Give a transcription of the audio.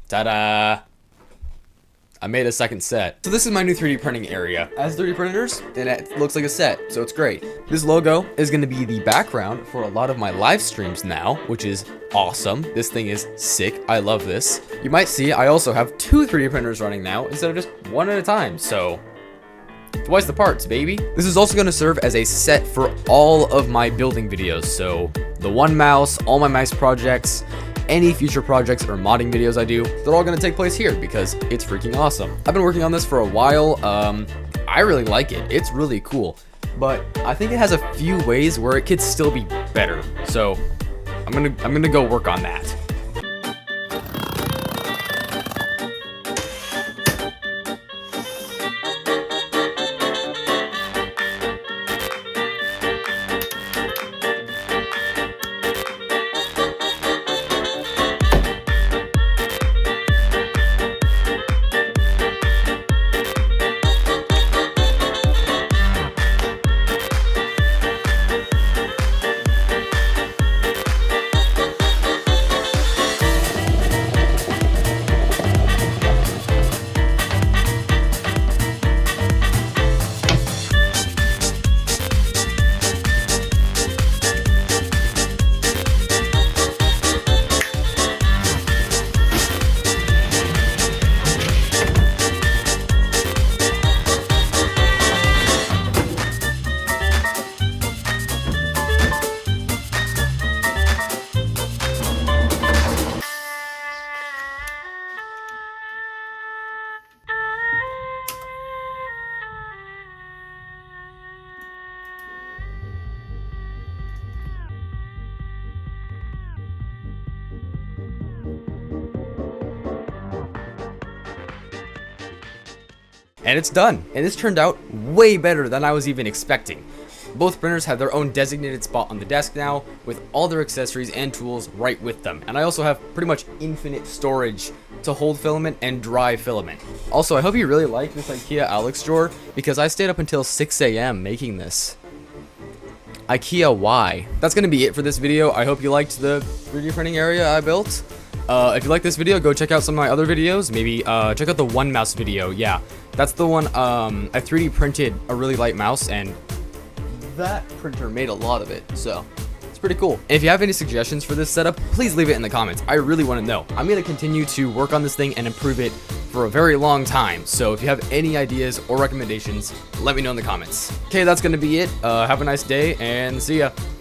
Ta-da! I made a second set. So this is my new 3D printing area. It has 3D printers, and it looks like a set, so it's great. This logo is gonna be the background for a lot of my live streams now, which is awesome. This thing is sick. I love this. You might see I also have 2 3D printers running now instead of just one at a time, so twice the parts, baby. This is also gonna serve as a set for all of my building videos, so the one mouse, all my mice projects, any future projects or modding videos I do, they're all gonna take place here because it's freaking awesome. I've been working on this for a while. I really like it. It's really cool, but I think it has a few ways where it could still be better. So I'm gonna go work on that. And it's done, and this turned out way better than I was even expecting. Both printers have their own designated spot on the desk now, with all their accessories and tools right with them. And I also have pretty much infinite storage to hold filament and dry filament. Also, I hope you really like this IKEA Alex drawer, because I stayed up until 6 a.m. making this. IKEA why? That's gonna be it for this video. I hope you liked the 3D printing area I built. If you like this video, go check out some of my other videos. Maybe check out the one mouse video. Yeah, that's the one. I 3D printed a really light mouse, and that printer made a lot of it, so it's pretty cool. And if you have any suggestions for this setup, please leave it in the comments. I really want to know. I'm going to continue to work on this thing and improve it for a very long time, so if you have any ideas or recommendations, let me know in the comments. Okay, that's going to be it. Have a nice day, and see ya.